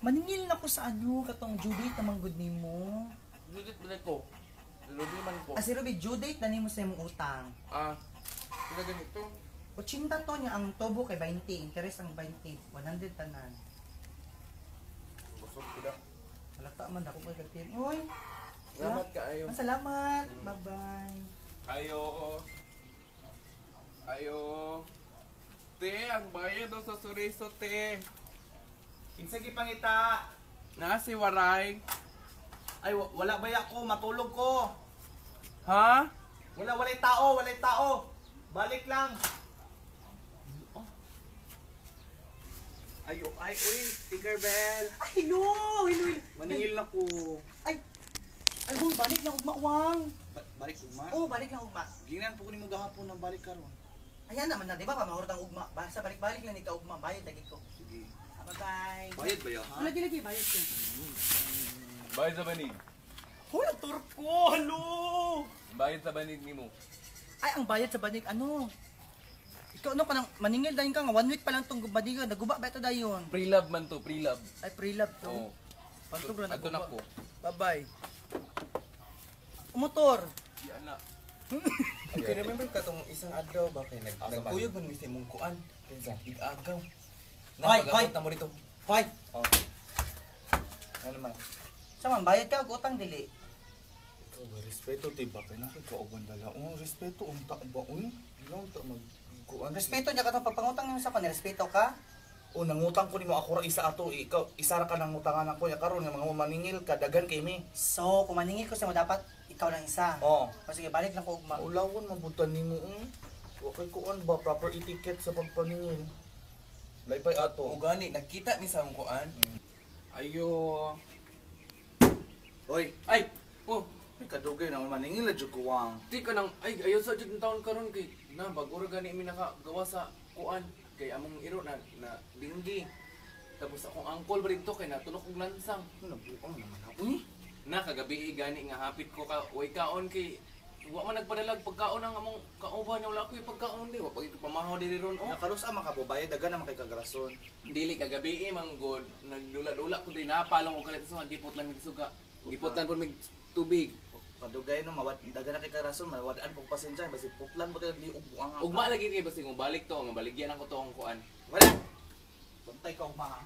Maningil na ko sa ano, katong due date naman good nimo. Judith balik ko. Lubi man ko. Ah, si Ruby, due date na nimo sa imong utang. Sila ganito. 80 to niya, ang tobo kay 20, interest ang 20, 100 tanan. Busog sila. Halata man ako kay katin. Oy. Salamat ka ayo. Salamat. Bye-bye. Ayo. Te, ang bayad daw sa Suriso, te. Kinsa gipangita? Na si Waray. Ay wala ba ako, matulog ko. Ha? Walay tao. Balik lang. Ayo, uy, Tinkerbell. Ay, hello. Maningil na ko. Ay, balik lang ugma wang. Balik ugma. Oh, balik lang ugma. Ginan po ko nimo gahapon ng balik karon. Ayan naman na, di ba? Pamahurot ang ugma. Basta balik-balik lang ikaw ugma. Bayad lagi ko. Sige. Bye-bye. Bayad ba yun, ha? Lagi, bayad ko. Bayad sa banig. Hola, turko. Hello. Bayad sa banig ni mo. Ay, ang bayad sa banig, ano? Ikaw, ano ka nang maningil dahil ka nga. 1 week pa lang itong badiga. Naguba ba ito dayon? Pre-love man to, pre-love. Ay, pre-love to. Oo. Pantog na Ato na ko. Bye-bye. Motor. Yan na. Okay, remember ka tong isang adlaw ba kay nagkuyog man mismo mong kuan kinsa ig-agaw. Hoy! Na mo dito. Hoy! Oh. Ano man? Saman, bayad ka o utang dili? Ikaw ba respeto ti ba kay nakikauban dala. Respeto unta ba un? Ilaw ta mag kuan. Respeto niya ka itong pagpangutang niyo sa kanya. Respeto ka? O nangutang ko nimo ako ra isa ato ikaw isa ra ka nang utangan ako ya karon nga mga maningil ka dagan kay mi. So, kung maningil ko sa mo, dapat ikaw lang isa. Oh. O sige, balik lang ko ugma. Ulawon mabutan nimo Wa kay kuan ba proper etiquette sa pagpaningil. Laipay ato. Ugani, nagkita ni sa akong kuan. Ayo. Hoy, Ay! Oh! may kadugay na maningil na jud ko wang. Di ka nang, ay, ayaw sa dyan taon karon kay, na, bago gani mi nakagawa sa kuan, kay among iro na dinggi. Tapos akong angkol ba dito, kay natulok og lansang. Nabuang naman ako. Na, kagabi gani nga hapit ko ka, way kaon kay, wa man nagpadalag pagkaon ang among kauban, wala ko yung pagkaon di, wa pag pamahaw diri ron, oh. Nakaros ang makababayad dagan na kay kagarason. Dili kagabi manggod, nagdula-dula ko din napalong ko kalit sa gipot lang gisuga. Gipot lang po mig tubig. Padugay no mawad dagan na kay kagarason mawadaan pug pasensya basi puplan mo kay liog buang. Ugma lagi kay basi kung balik to, nga baligyan ako to ang kuan. Wala. Bantay ka ugma.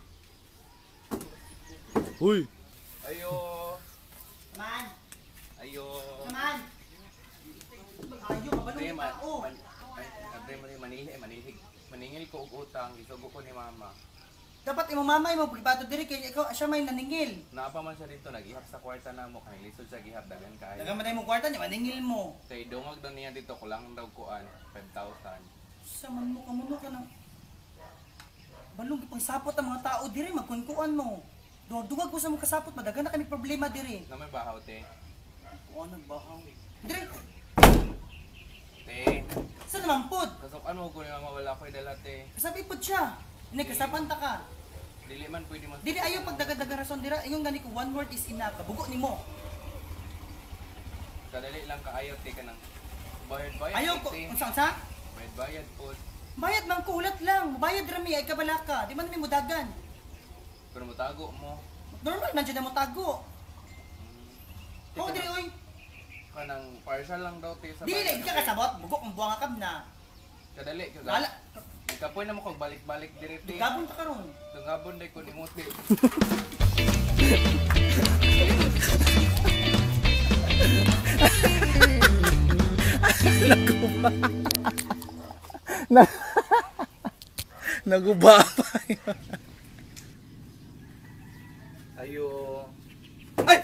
Hoy. Ayo. Man! Ayo. Man! Ayaw, kabalong Pre, yung tao. Pre, maningil ko og utang, isugo ko ni mama. Dapat imo mamay mo, pagbato diri kay ikaw siya may naningil. Naapa man siya dito, nag-ihap sa kwarta na mo, kay lisod sa gihap, dagan kaayo. Daga man mo kwarta niya, maningil mo. Kay dungag daw niya dito, kulang daw kuan, 5,000. Sa man mo ka nang balong pang sapot ang mga tao diri magkunkuan mo. Dugag ko sa mga kasapot, madagan na kami problema diri. Na may bahaw, te. Oo, nagbahaw. Diri, Te, sa naman pod. kasukan mo ko ni mama, wala ko'y dala, te. Kasabi pod siya. Ini kasapan ta ka. Dili man pwede man. Dili ayo pag daga rason dira, ingon gani ko one word is enough. Kabugo nimo. Kadali lang kaayo, te, ka nang bayad-bayad, Ayaw ko, te. unsa? Bayad-bayad po. Bayad man ko ulat lang. Bayad rami ay kabalaka. Di man mi mudagan. Pero matago mo. Normal man jud na mo tago. Oo, Ikaw dili oy. Kanang partial lang daw, te, sa Dili bayad. di ka kasabot, bugo kung buang akab na. Kadali, Wala. Ikapoy na mo kung balik-balik diri, te. Gabon ta karon. Tungabon day ko ni mo, te. Naguba pa. Ayo. Ay!